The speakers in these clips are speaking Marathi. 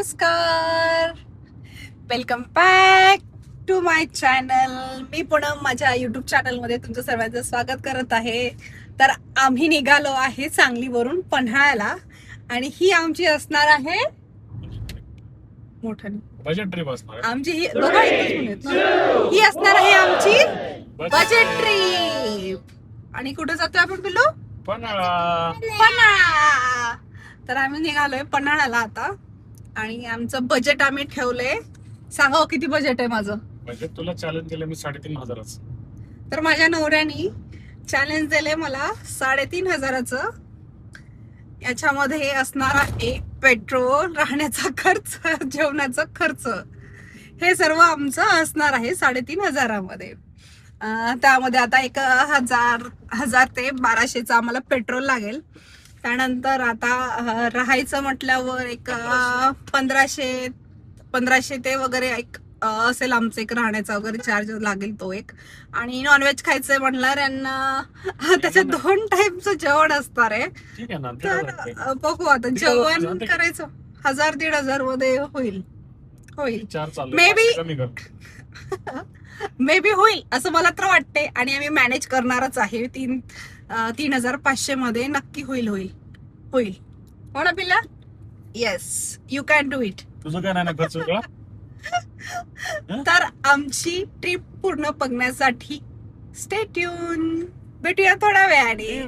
नमस्कार, welcome back to my channel. मी पूनम माझ्या युट्यूब चॅनलमध्ये तुमचं सर्वांचं स्वागत करत आहे. तर आम्ही निघालो आहे सांगलीवरून पन्हाळ्याला आणि ही आमची असणार आहे मोठ्याने बजेट ट्रिप असणार आमची ही दोघं एकच म्हणत ना. ही असणार आहे आमची बजेट ट्रिप. आणि कुठे जातोय आपण पिल्लू? पन्हाळा. पन्हाळा. तर आम्ही निघालोय पन्हाळ्याला आता आणि आमचं बजेट आम्ही ठेवलंय. सांगा हो, किती बजेट आहे माझं? बजेट तुला चॅलेंज दिलं मी 3,500. तर माझ्या नवऱ्यानी चॅलेंज दिले मला 3,500. याच्यामध्ये असणार आहे पेट्रोल, राहण्याचा खर्च, जेवणाचा खर्च, हे सर्व आमचं असणार आहे 3,500 मध्ये. त्यामध्ये आता 1,000 ते 1,200चं आम्हाला पेट्रोल लागेल. त्यानंतर आता राहायचं म्हटल्यावर एक 1,500 ते वगैरे एक असेल आमचं एक राहण्याचा वगैरे चार्ज लागेल तो एक. आणि नॉनव्हेज खायचंय म्हणल्यावर यांना त्याच्यात 2 टाईपचं जेवण असणार आहे. ठीक आहे ना. तर बघू आता जेवण करायचं 1,000-1,500 मध्ये होईल. मे बी होईल असं मला तर वाटते. आणि आम्ही मॅनेज करणारच आहे. 3,500 मध्ये नक्की होईल. हो ना पिल्ला? Yes, you can do it. तुझं काय नाही खर्च वेगळा. तर आमची ट्रिप पूर्ण बघण्यासाठी स्टे ट्यून. भेटूया थोड्या वेळाने.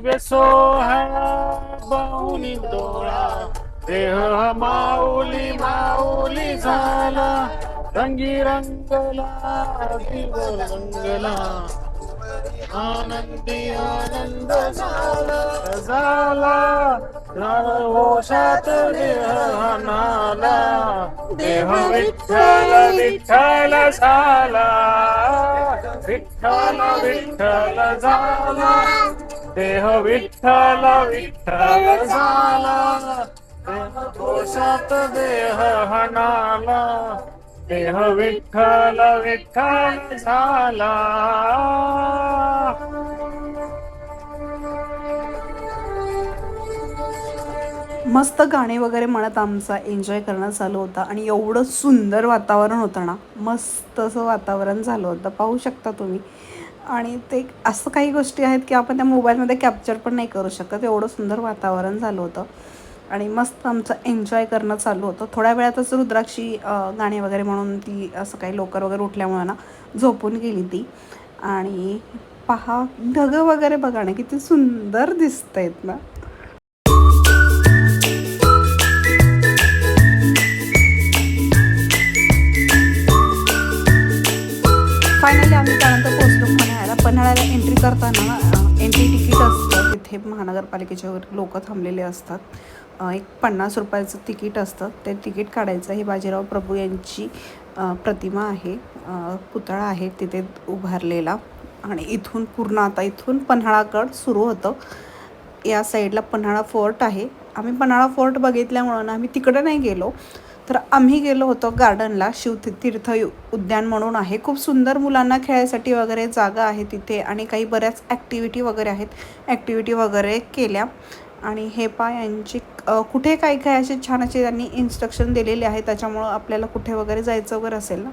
देह माऊली माऊली झाला, रंगी रंगला दिव रंगला, आनंदी आनंद झाला होशात देह नाला, देह विठ्ठल विठ्ठल झाला, विठ्ठल विठ्ठल झाला, देह विठ्ठल विठ्ठल झाला, होशात देह नाला, देह विठ्ठल विठ्ठल झाला. मस्त गाणे वगैरे म्हणत आमचा एन्जॉय करणं चालू होता. आणि एवढं सुंदर वातावरण होतं ना, मस्त असं वातावरण झालं होतं, पाहू शकता तुम्ही. आणि ते असं काही गोष्टी आहेत की आपण त्या मोबाईलमध्ये कॅप्चर पण नाही करू शकत, एवढं सुंदर वातावरण झालं होतं. आणि मस्त आमचं एन्जॉय करणं चालू होतं. थोड्या वेळातच रुद्राक्षी गाणे वगैरे म्हणून ती असं काही लवकर वगैरे उठल्यामुळे ना झोपून गेली ती. आणि पहा ढगं वगैरे बघा ना किती सुंदर दिसत आहेत ना. फायनली आम्ही त्यानंतर पोहोचलो पन्हाळ्याला. पन्हाळ्याला एंट्री करताना एंट्री तिकीट असतं. तिथे महानगरपालिकेचे लोक थांबलेले असतात. एक 50 रुपयाचं तिकीट असतं. ते तिकीट काढायचं. ही बाजीराव प्रभू यांची प्रतिमा आहे, पुतळा आहे तिथे उभारलेला. आणि इथून पूर्ण आता इथून पन्हाळागड सुरू होतं. या साईडला पन्हाळा फोर्ट आहे. आम्ही पन्हाळा फोर्ट बघितल्यामुळं आम्ही तिकडे नाही गेलो, तर आम्ही गेलो होतो गार्डनला. शिवतीर्थ उद्यान म्हणून आहे, खूप सुंदर मुलांना खेळायसाठी वगैरे जागा आहे तिथे. आणि काही बऱ्याच ॲक्टिव्हिटी वगैरे आहेत, ॲक्टिव्हिटी वगैरे केल्या. आणि हे यांची कुठे काय असे छान असे त्यांनी इन्स्ट्रक्शन दिलेले आहे. त्याच्यामुळं आपल्याला कुठे वगैरे जायचं वगैरे असेल ना,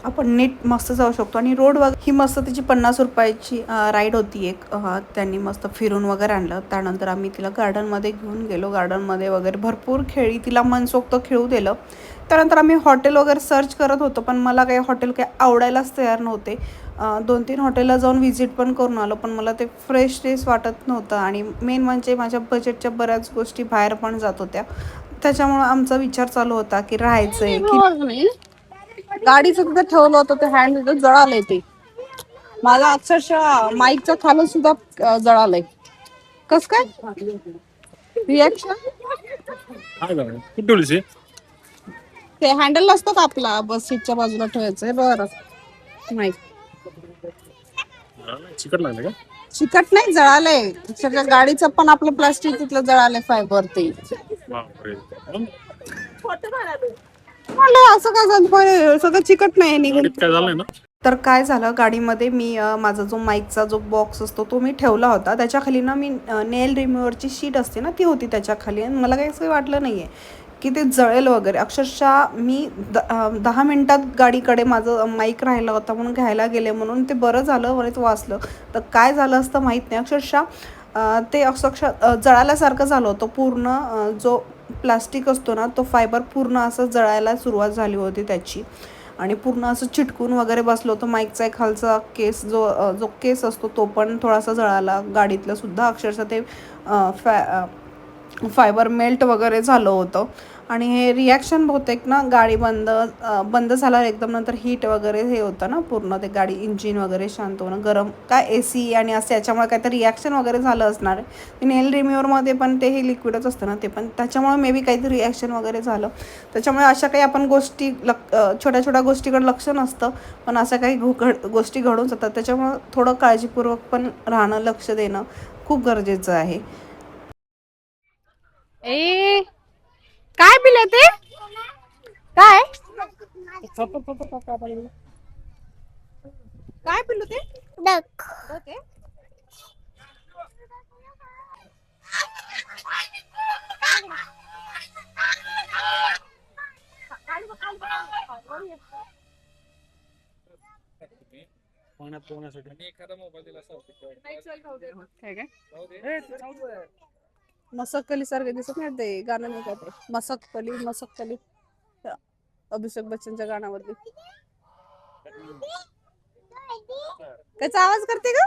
आपण नीट मस्त जाऊ शकतो. आणि रोड वगैरे ही मस्त त्याची 50 रुपयाची राईड होती एक. त्यांनी मस्त फिरून वगैरे आणलं. त्यानंतर आम्ही तिला गार्डनमध्ये घेऊन गेलो. गार्डनमध्ये वगैरे भरपूर खेळी, तिला मनसोक्त खेळू दिलं. त्यानंतर आम्ही हॉटेल वगैरे सर्च करत होतो, पण मला काही हॉटेल काही आवडायलाच तयार नव्हते. 2-3 हॉटेलला जाऊन व्हिजिट पण करून आलो, पण मला ते फ्रेशनेस वाटत नव्हतं. आणि मेन म्हणजे माझ्या बजेटच्या बऱ्याच गोष्टी बाहेर पण जात होत्या. त्याच्यामुळं आमचा विचार चालू होता की राहायचं आहे की गाडीचं तिथं ठेवलं होतं, ते हँड तिथं जळालंय. ते मला अक्षरशः माईकच्या खालून सुद्धा जळालंय. कस काय रिॲक्शन? ते हँडल नसतं का आपला बस सीटच्या बाजूला ठेवायचंय. बरं माईक चिकट लागलं का? चिकट नाही, जळालंय. सगळ्या गाडीचं पण आपलं प्लास्टिक तिथलं जळालंय, फायबर. ते असं काय झालं, सगळं चिकट नाही निघून काय झालंय ना. तर काय झालं, गाडीमध्ये मी माझा जो माईकचा जो बॉक्स असतो तो मी ठेवला होता. त्याच्या खाली ना मी नेल रिमूव्हरची शीट असते ना, ती होती त्याच्या खाली. आणि मला काही असं वाटलं नाही आहे की ते जळेल वगैरे. अक्षरशः मी 10 मिनटात गाडीकडे माझं माईक राहिला होता म्हणून घ्यायला गेले, म्हणून ते बरं झालं बरेच वाचलं. तर काय झालं असतं माहीत नाही. अक्षरशः ते अक्षरशः जळाल्यासारखं झालं होतं पूर्ण. जो प्लास्टिक असतो ना तो फायबर पूर्ण असं जळायला सुरुवात झाली होती त्याची, आणि पूर्ण असं चिटकून वगैरे बसलो होतं. माईकचा एक खालचा केस जो केस असतो तो पण थोडासा जळाला. गाडीतलं सुद्धा अक्षरशः ते फायबर मेल्ट वगैरे झालं होतं. आणि हे रिॲक्शन बहुतेक ना गाडी बंद झाल्यावर एकदम नंतर हीट वगैरे हे होतं ना पूर्ण ते गाडी इंजिन वगैरे शांत होणं, गरम काय AC आणि असं याच्यामुळे काहीतरी रिॲक्शन वगैरे झालं असणार आहे. नेल रिम्युअरमध्ये पण ते हे लिक्विडच असतं ना, ते पण त्याच्यामुळे मे बी काहीतरी रिॲक्शन वगैरे झालं. त्याच्यामुळे अशा काही आपण गोष्टी छोट्या छोट्या गोष्टीकडे लक्ष नसतं, पण अशा काही गोष्टी घडून जातात. त्याच्यामुळं थोडं काळजीपूर्वक पण राहणं, लक्ष देणं खूप गरजेचं आहे. ए काय पिले ते? काय काय पिलं ते? डक. पाण्यात पोहण्यासाठी एखादा मोबाईल दिला मसक कली सारखे दिसत नाही ते गाणं, नाही का ते मसक कली अभिषेक बच्चनच्या गाण्यावरती. त्याचा आवाज करते का?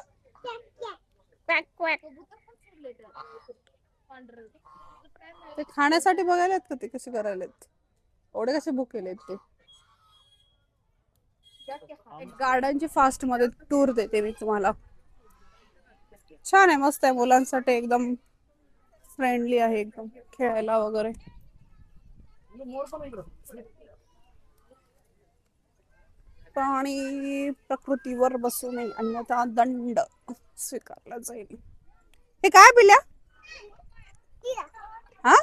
ते खाण्यासाठी बघायला का ते कसे करायलेत, एवढे कसे बुक केलेत ते. गार्डनची फास्ट मध्ये टूर देते मी तुम्हाला. छान आहे, मस्त आहे, मुलांसाठी एकदम फ्रेंडली आहे, एकदम खेळायला वगैरे. प्राणी प्रकृतीवर बसू नये अन्यथा दंड स्वीकारला जाईल. हे काय पिल्या? हा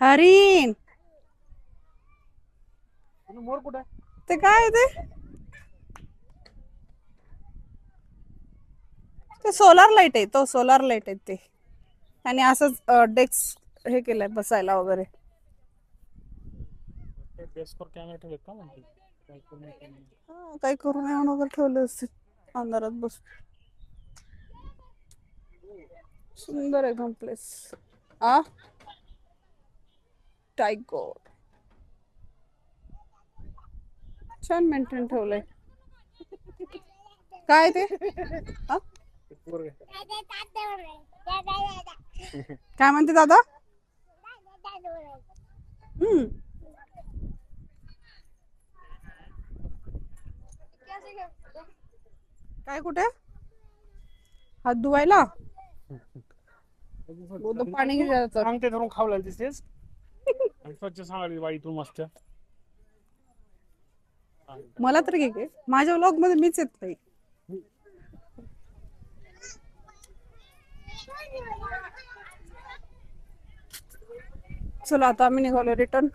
हरिण. मोर कुठे? ते काय ते? ते सोलार लाईट आहे, तो सोलार लाईट आहे ते. आणि असंच डेस्क हे केलंय बसायला वगैरे. डेस्कवर कॅमेरा ठेवलेत का म्हणते? काही करू नये म्हणून वगैरे ठेवले असते अंधारात बस. सुंदर एकदम प्लेस. टायगर छान मेंटेन ठेवलंय. काय ते? काय म्हणते दादा? काय कुठे हात धुवायला? पाणी सांगते धरून खावला दिसतेस आणि स्वच्छ सांगायला वाईटून मस्त. मला तर घे, माझ्या व्लॉग मध्ये मीच येत नाही. चला आता आम्ही निघालो रिटर्न.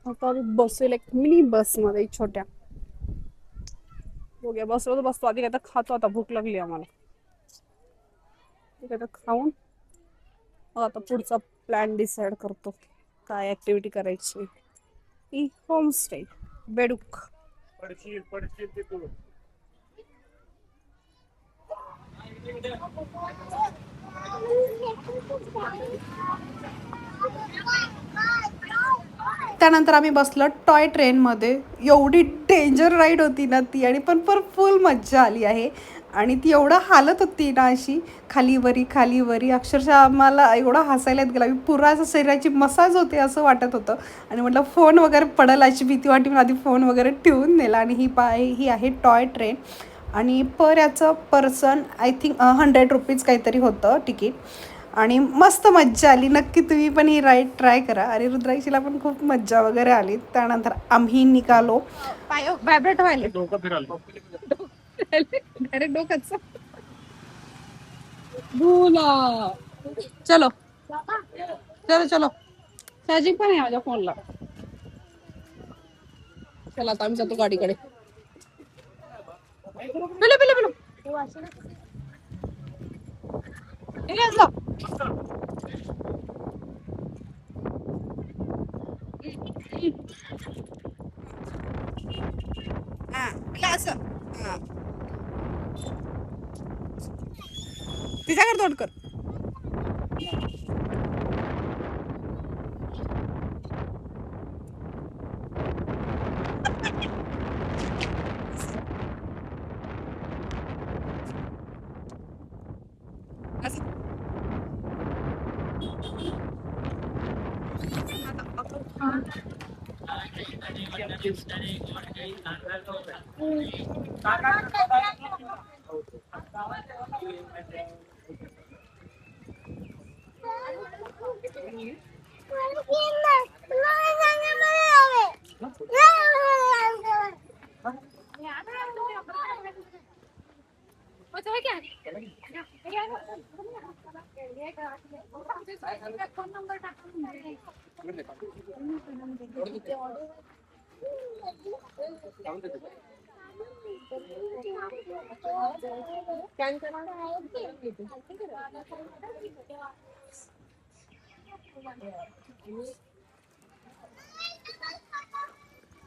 आता बसेल एक मिनी बस मध्ये छोट्या. बघूया, बसलो तर बसतो. आधी काय तर खातो, आता भूक लागली आम्हाला. ठीक आहे, खाऊन आता पुढचा प्लॅन डिसाइड करतो काय ऍक्टिव्हिटी करायची. होमस्टे बेडूक. पडशील ते तू. त्यानंतर आम्ही बसलो टॉय ट्रेनमध्ये. एवढी डेंजर राईड होती ना ती, आणि पण फुल मज्जा आली आहे. आणि ती एवढं हालत होती ना अशी खालीवरी अक्षरशः आम्हाला एवढा हसायला येत गेला. मी पुरा असं शरीराची मसाज होते असं वाटत होतं. आणि म्हटलं फोन वगैरे पडेल अशी भीती वाटली, मी आधी फोन वगैरे ठेवून नेला. आणि ही आहे टॉय ट्रेन. आणि याचं पर्सन आय थिंक 100 रुपीज काहीतरी होतं तिकीट. आणि मस्त मज्जा आली. नक्की तुम्ही पण ही राईड ट्राय करा. आणि रुद्राक्षीला पण खूप मज्जा वगैरे आली. त्यानंतर आम्ही निघालो. पाय व्हायब्रेट व्हायले, डोकं फिरायला डायरेक्ट डोक्याचं भूला. चलो चार्जिंग पण आहे माझ्या फोनला. चला आता आम्ही जातो गाडीकडे. पिलो हा असं हा तिच्याकडे तोंड कर.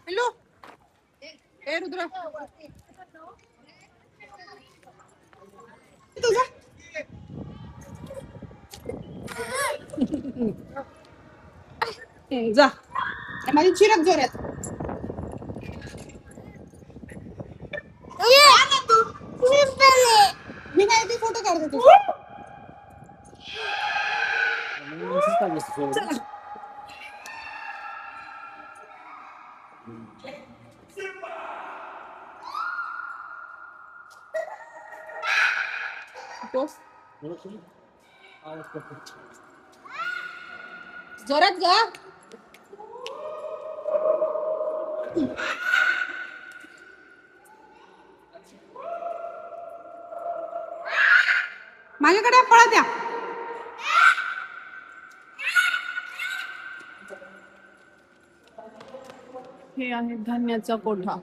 हॅलो ए रुद्रा तुझा जा माझी चिरक जोरात. मी नाही ते फोटो काढते तुझा. जोरात गा. माझ्याकडे पळत या. हे आहे धान्याचा कोठा.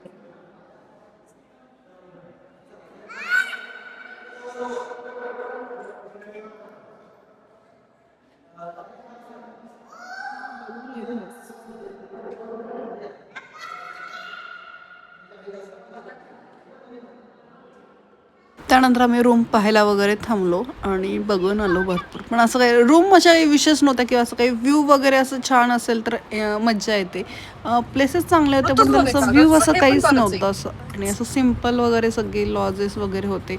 त्यानंतर आम्ही रूम पाहायला वगैरे थांबलो आणि बघून आलो भरपूर. पण असं काही रूम अशा काही विशेष नव्हता किंवा असं काही व्ह्यू वगैरे असं छान असेल तर मज्जा येते. प्लेसेस चांगले होते पण असं व्ह्यू असं काहीच नव्हतं असं. आणि असं सिम्पल वगैरे सगळे लॉजेस वगैरे होते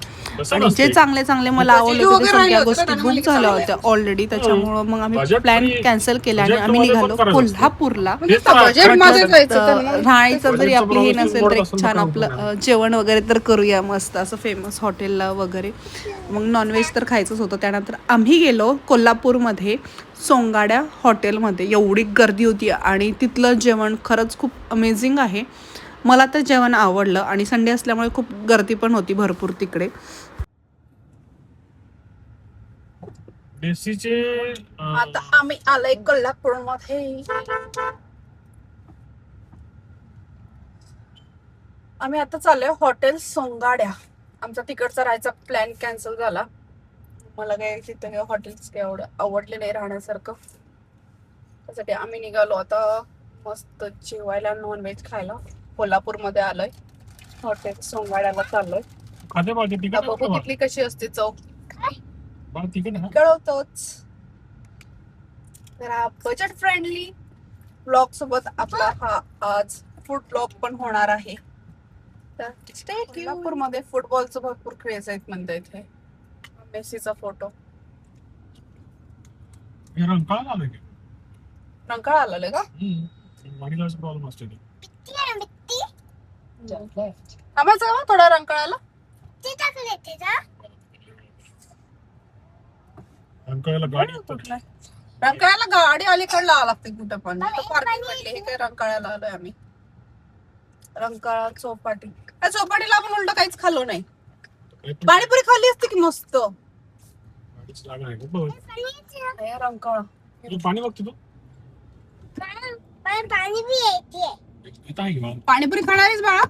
आणि जे चांगले चांगले मला आवडले होते सगळ्या गोष्टी बुक झाल्या होत्या ऑलरेडी. त्याच्यामुळं मग आम्ही प्लॅन कॅन्सल केला आणि आम्ही निघालो कोल्हापूरला. राहायचं जरी आपली हे नसेल तर एक छान आपलं जेवण वगैरे तर करूया मस्त असं फेमस हॉटेलला वगैरे. मग नॉनव्हेज तर खायचंच होतं. त्यानंतर आम्ही गेलो कोल्हापूरमध्ये सोंगाड्या हॉटेलमध्ये. एवढी गर्दी होती आणि तिथलं जेवण खरंच खूप अमेझिंग आहे. मला तर जेवण आवडलं आणि संडे असल्यामुळे खूप गर्दी पण होती भरपूर तिकडे. आता आम्ही आलोय कोल्हापूरमध्ये. आम्ही आता चाललोय हॉटेल सोंगाड्या. आमचा तिकडचा राहायचा प्लॅन कॅन्सल झाला. मला काय तिथे हॉटेल्स काय एवढं आवडले नाही राहण्यासारखं. त्यासाठी आम्ही निघालो आता मस्त जेवायला नॉनव्हेज खायला. कोल्हापूरमध्ये आलोय हॉटेल सोंगाड्याला चाललोय. बघू तिथली कशी असते चव कळवतोच. जरा बजेट फ्रेंडली ब्लॉग सोबत आपला हा आज फूड ब्लॉग पण होणार आहे. कोल्हापूरमध्ये फुटबॉलचं भरपूर क्रेज आहेत म्हणता इथे. मेसीचा फोटो रंकाळा आलेलं का? थांबायचं का थोडा रंकाळाला? रंकाळ्याला गाडी अलीकडे लावा लागते कुठं पण. पार्किंग भेटले हे काय रंकाळ्याला आलोय आम्ही. रंकाळा चौपाटी. त्या चौपाटीला आपण उलट काहीच खाल्लो नाही. पाणीपुरी खाल्ली असते की मस्त. रंकाळा पाणी बघतो तू. पाणीपुरी खाणारीच बाळा?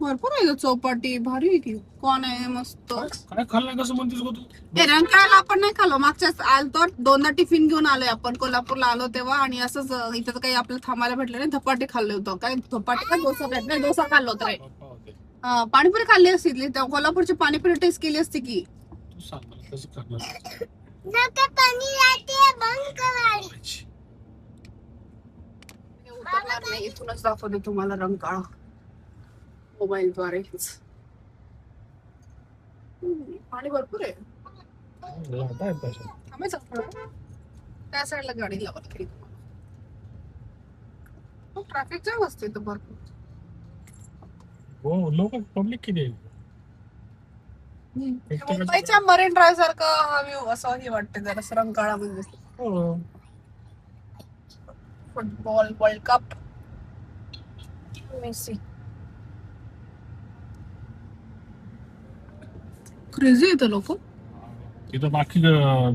भरपूर आहे ग चौपाटी, भारी आहे की. कोण आहे मस्त. काय खाल्लं कसं म्हणतेस गं तू? ते रंकाळ्याला आपण नाही खाल्लो, मागच्याच आलतो 2दा टिफिन घेऊन आलोय आपण कोल्हापूरला आलो तेव्हा, आणि असंच इथं तर काही आपल्याला थांबायला भेटलं नाही. धपाटे खाल्ले होतं. काय धपाटे का डोसा भेटला, डोसा खाल्लो होतं रे. पप्पा होते. पाणीपुरी खाल्ली असती त्या कोल्हापूरची पाणीपुरी टेस्ट केली असती की. तू सांग मला कसं करणार? उतरणार नाही, इथूनच दाखवते तुम्हाला रंकाळा मोबाईलद्वारे. पाणी भरपूर आहे. लाटा आहेत तशा. थांबायचं थोडं. त्या साईडला गाडी लावत. ट्रॅफिक जाम असते इथं भरपूर. हो, लोक पब्लिक किती आहे? मुंबईच्या मरीन ड्राईव्ह सारखं हा व्ह्यू असं हे वाटते जरा रंकाळा म्हणजे. हो. Football world cup, Messi crazy येतं लोक. तिथं बाकी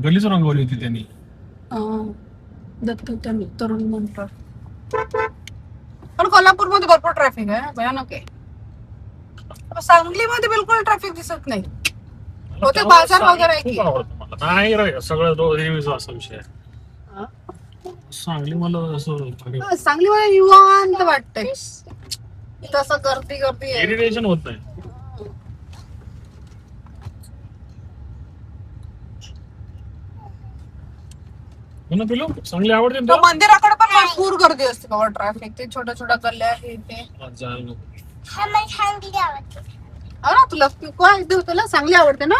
गलीच रंगवली होती त्यांनी. दत्त तरुण म्हणतात. पण कोल्हापूरमध्ये भरपूर ट्रॅफिक आहे, भयानक आहे. सांगलीमध्ये बिलकुल ट्रॅफिक दिसत नाही. हो, ते बाजार वगैरे आहे की. खूप आवडतं मला. नाही रे, सगळं नेहमीच असा विषय आहे. सांगली मला असं सांगलीमध्ये निवांत वाटतंय. तसं गर्दी आहे. इरिटेशन होत नाही. पिलो चांगली आवडते ना मंदिराकडे पण भरपूर गर्दी असते बाबा. ट्रॅफिक ते छोट्या छोट्या गल्ल्या आहेत ते. तुला चांगली आवडते ना.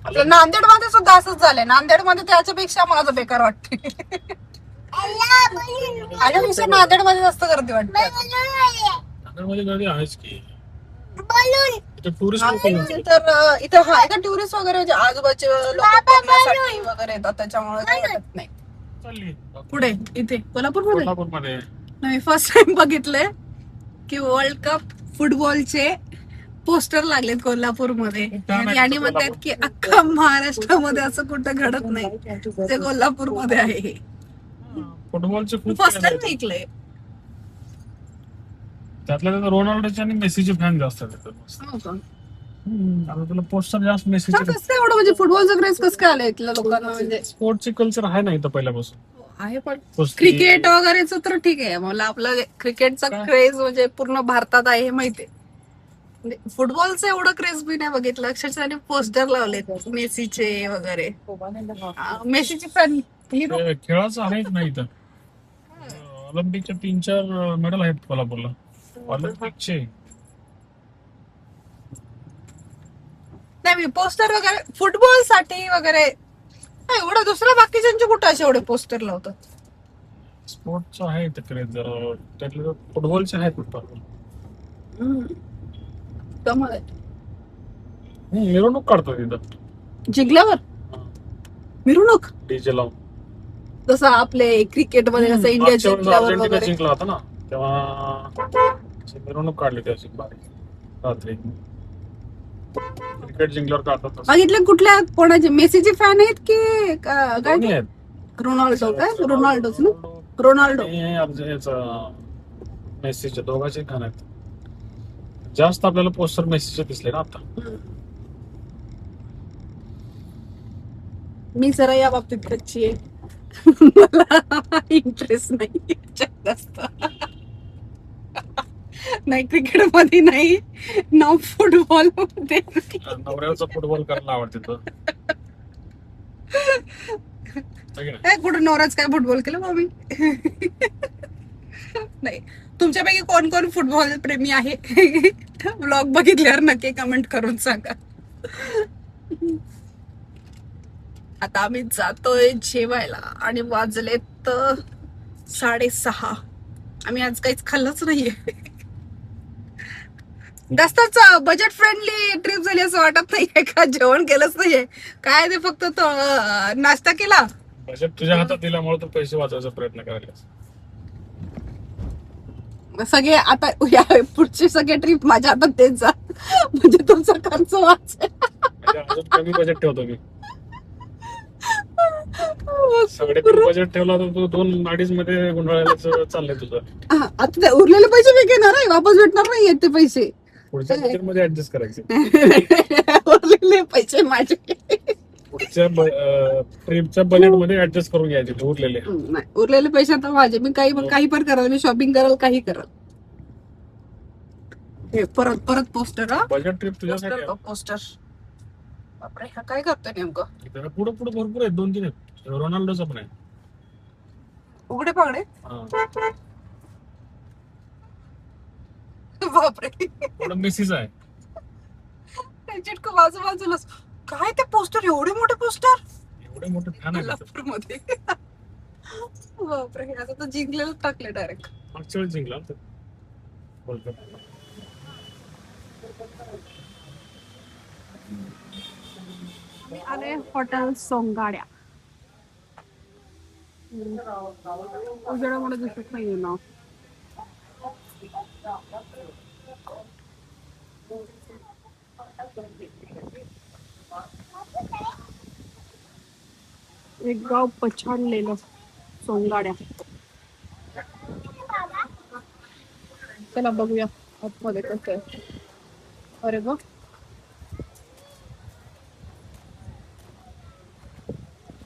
आपल्या नांदेड मध्ये सुद्धा असंच झालंय. नांदेड मध्ये त्याच्यापेक्षा मला बेकार वाटते. माझ्यापेक्षा नांदेड मध्ये जास्त गर्दी वाटते. नांदेडमध्ये गर्दी आहेच की. टुरिस्ट तर इथं टुरिस्ट वगैरे म्हणजे आजूबाजूचे लोक बघण्यासाठी वगैरे येतात, त्याच्यामुळे काही वाटत नाही. चालली पुढे इथे कोल्हापूरमध्ये कोल्हापूरमध्ये मी फर्स्ट टाइम बघितलंय की वर्ल्ड कप फुटबॉलचे पोस्टर लागलेत कोल्हापूरमध्ये. आणि म्हणतात की अख्खा महाराष्ट्रामध्ये असं कुठं घडत नाही, ते कोल्हापूरमध्ये आहे. फुटबॉलचे खूप फर्स्ट टाइम ऐकलंय. त्यातल्या रोनाल्डोचे आणि मेसीचे फॅन जास्त आहेत. आता तुला पोस्टर जास्त मेसीचे. कसं एवढं म्हणजे फुटबॉलचं क्रेज कसं काय आलं इथल्या लोकांना. म्हणजे स्पोर्टचे कल्चर आहे ना इथं पहिल्यापासून आहे, पण क्रिकेट वगैरेच तर ठीक आहे. मला आपलं क्रिकेटचा क्रेज म्हणजे पूर्ण भारतात आहे हे माहितीये. म्हणजे फुटबॉलचं एवढं क्रेज बी नाही बघितलं. अक्षरशः पोस्टर लावलेत मेसीचे वगैरे. मेसीची फॅन खेळाचं आहेच नाही इथं. ऑलिम्पिकच्या 3-4 मेडल आहेत कोल्हापूरला ऑलिम्पिकचे. नाही, पोस्टर वगैरे फुटबॉल साठी वगैरे एवढं. दुसऱ्या बाकीच्यांचे कुठं असे एवढे पोस्टर लावतात. स्पोर्टचं आहे इथं क्रेज जरा. त्यातले फुटबॉलचे आहेत. मिरवणूक काढतो तिथं जिंकल्यावर मिरवणूक डीजे लावून. जसं आपले क्रिकेट मध्ये कसं इंडिया जिंकल्यावर अर्जेंटिना वगैरे. जिंकला होता ना तेव्हा मिरवणूक काढली त्याची रात्री. क्रिकेट जिंकल्यावर काढतात. बघितलं कुठल्या कोणाचे मेसीचे फॅन आहेत की काय. दोन्ही आहेत. रोनाल्डो काय रोनाल्डोच ना. रोनाल्डो मेसीचे दोघांचे फॅन आहेत. जास्त आपल्याला पोस्टर मेसीचे दिसले ना आता. मी जरा या बाबतीत कच्ची आहे. मला इंटरेस्ट नाही जास्त. नाही क्रिकेट मध्ये नाही ना फुटबॉल मध्ये. नवऱ्याचा फुटबॉल करायला आवडते तो. कुठं नवराच काय फुटबॉल केलं मग मी. नाही, तुमच्यापैकी कोण कोण फुटबॉल प्रेमी आहे ब्लॉग बघितल्यावर नक्की कमेंट करून सांगा. आता आम्ही जातोय जेवायला आणि वाजलेत 6:30. आम्ही आज काहीच खाल्लंच नाहीये. जास्तच बजेट फ्रेंडली ट्रिप झाली असं वाटत नाहीये का. जेवण केलंच नाहीये काय, ते फक्त नाश्ता केला. बजेट तुझ्या हातात दिल्यामुळे तू पैसे वाचवायचा प्रयत्न करायला. सगळे आता या पुढचे सगळे ट्रिप माझ्या हातात देत जा, म्हणजे तुमचा खर्च वाचेल. अजून कमी बजेट ठेवतो मी. साडेतीन बजेट ठेवला तर तू 2-2.5 मध्ये गुंडाळायला चाललंय तुझं. आता ते उरलेले पैसे मी घेणार आहे, वापस भेटणार नाही ते पैसे. पुढच्या बजेट मध्ये ऍडजस्ट करायचे. उरलेले पैसे माझे. पुढच्या ट्रिपच्या बजेट मध्ये ऍडजस्ट करून घ्यायचे ते उरलेले. नाही, उरलेले पैसे आता माझे. मी काही पण कराल, मी शॉपिंग कराल, काही कराल. हे परत परत पोस्टर. बजेट ट्रिप तुझ्यासाठी आहे. पोस्टर. बापरे, हा काय करतोय नेमकं? त्याला पुढे पुढे भरपूर आहेत, 2-3 आहेत. रोनाल्डोचा पण आहे. उघडे पागडे. हा. बापरे, थोडं मेसीच आहे. चिटकू बाजूलाच. काय ते पोस्टर, एवढे मोठे पोस्टर. एवढे मोठे फॅन आहे त्याचे. मध्ये. बापरे, आता तर जिंकलेलं टाकले डायरेक्ट. मागच्या वेळेस जिंकला तर. बोलतो. आले हॉटेल सोंगाड्या. उजेडामुळे दिसत नाहीये ना. एक गाव पछाडलेलं सोंगाड्या. चला बघूया आतमध्ये कसं आहे. अरे वा,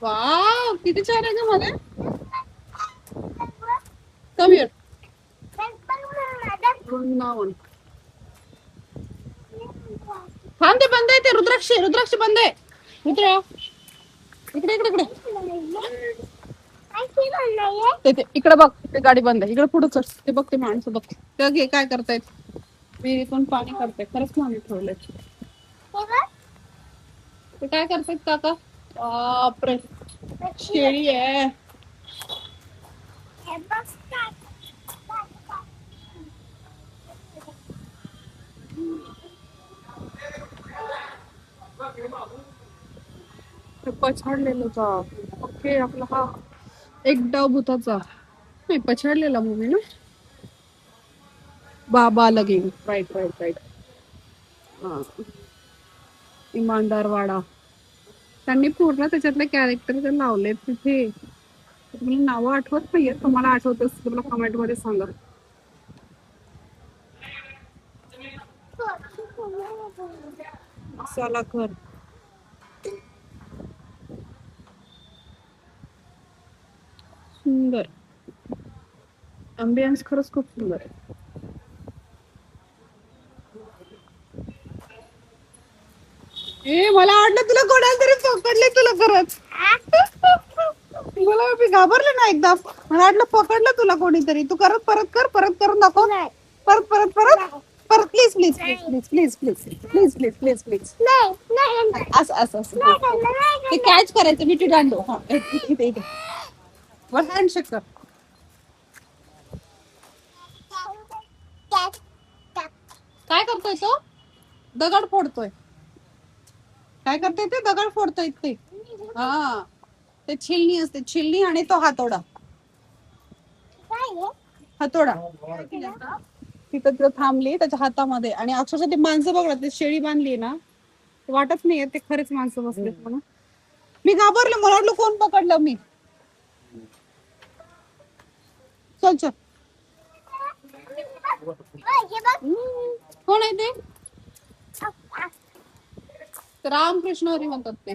वाव, किती छान आहे का. मध्ये कम हिअर. वृंदावन. थांब, ते बंद आहे, ते रुद्राक्ष बंद आहे. रुद्र, इकडे इकडे इकडे. इकडे बघ, ते गाडी बंद आहे. इकडे पुढे चल, ते बघ, ते माणसं बघ. ते घे, काय करतायत. विहिरीतून पाणी काढताय. खरंच पाणी ठेवलंय. ते काय करतायत काका? बापरे, शेळी आहे. पछाडलेलं का? ओके, आपला हा एक डाव भूताचा नाही, पछाडलेला मूवी ना. बाबा लगे. राईट. इमानदारवाडा. त्यांनी पूर्ण त्याच्यातले कॅरेक्टर लावले तिथे. तुम्हाला नावं आठवत नाहीये, तुम्हाला आठवत असतील मला कमेंट मध्ये सांगा. मसाला घर. सुंदर अँबियन्स, खरंच खूप सुंदर आहे. मला वाटलं तुला कोणाला तरी पकडले, तुला परत. मला मी घाबरले ना एकदा. मला वाटलं पकडलं तुला कोणीतरी. तू परत करून दाखव. परत प्लीज. असं ते कॅच करायचं. मी दांडो. हा, इथे वर हँडशेक कर. काय करतोय तो? दगड फोडतोय. काय करते ते? दगड फोडतोय ते. हा, ते छिलनी असते, छिलनी आणि तो हातोडा. तिथं थांबली त्याच्या हातामध्ये. आणि अक्षरशः ते माणसं बघ, ते शेळी बांधली ना, वाटत नाहीये ते खरेच माणसं बसलेत म्हणून. मी घाबरले, मला वाटलं कोण पकडलं. मी चल. कोण आहे ते? रामकृष्ण हरी म्हणतात ते.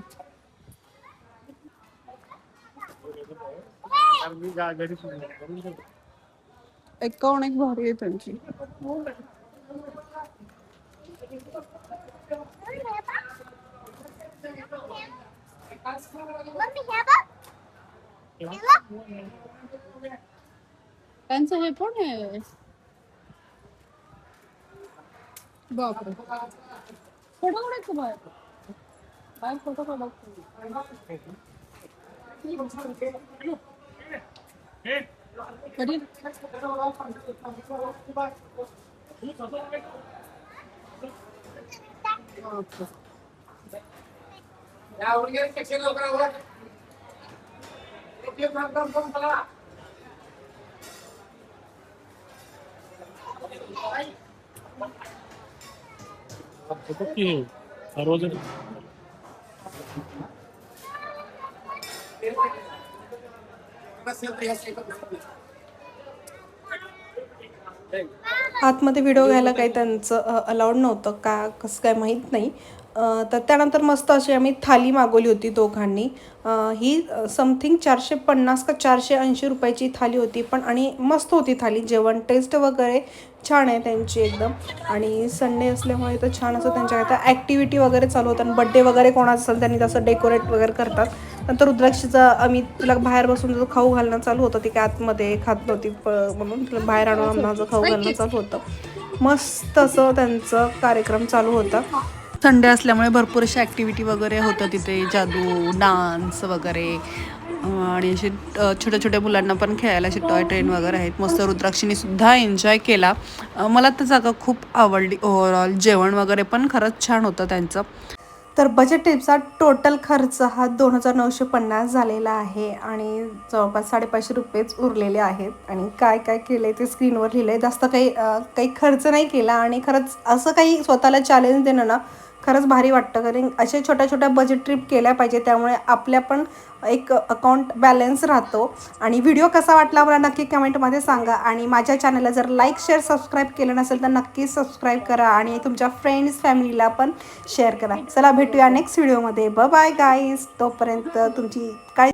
एक भारी आहे त्यांची. त्यांचं हे पण आहे. बापरे, फोटो काढायचं बाहेर फोटो काढायचं. सर्वजण आतमध्ये व्हिडिओ घ्यायला काही त्यांचं अलाउड नव्हतं का कसं काय माहीत नाही. तर त्यानंतर मस्त अशी आम्ही थाली मागवली होती दोघांनी. ही समथिंग 450 का 480 रुपयाची थाली होती, पण आणि मस्त होती थाली. जेवण टेस्ट वगैरे छान आहे त्यांची एकदम. आणि संडे असल्यामुळे तर छान असं त्यांच्या आता ॲक्टिव्हिटी वगैरे चालू होतं आणि बड्डे वगैरे कोणाचं असेल त्यांनी तसं डेकोरेट वगैरे करतात. नंतर रुद्राक्षीचा आम्ही तिला बाहेर बसून जो खाऊ घालणं चालू होतं, ती काय आतमध्ये खात नव्हती म्हणून तिला बाहेर आणून माझं खाऊ घालणं चालू होतं. मस्त असं त्यांचं कार्यक्रम चालू होता. संडे असल्यामुळे भरपूर अशा ॲक्टिव्हिटी वगैरे होतं तिथे, जादू, डान्स वगैरे. आणि असे छोट्या छोट्या मुलांना पण खेळायला असे टॉय ट्रेन वगैरे आहेत. मस्त रुद्राक्षीने सुद्धा एन्जॉय केला. मला तर जागा खूप आवडली. ओव्हरऑल जेवण वगैरे पण खरंच छान होतं त्यांचं. तर बजेट ट्रिपचा टोटल खर्च हा 2950 झालेला आहे आणि जवळपास 550 रुपयेच उरलेले आहेत. आणि काय काय केलं आहे ते स्क्रीनवर लिहिलं आहे. जास्त काही खर्च नाही केला आणि खरंच असं काही स्वतःला चॅलेंज देणं ना खरंच भारी वाटतं. कारण अशा छोट्या छोट्या बजेट ट्रिप केल्या पाहिजे, त्यामुळे आपल्या पण एक अकाउंट बॅलन्स राहतो. आणि व्हिडिओ कसा वाटला मला नक्की कमेंटमध्ये सांगा. आणि माझ्या चॅनलला जर लाईक शेअर सबस्क्राईब केलं नसेल तर नक्कीच सबस्क्राईब करा आणि तुमच्या फ्रेंड्स फॅमिलीला पण शेअर करा. चला भेटूया नेक्स्ट व्हिडिओमध्ये. Bye bye guys. तोपर्यंत तुमची काय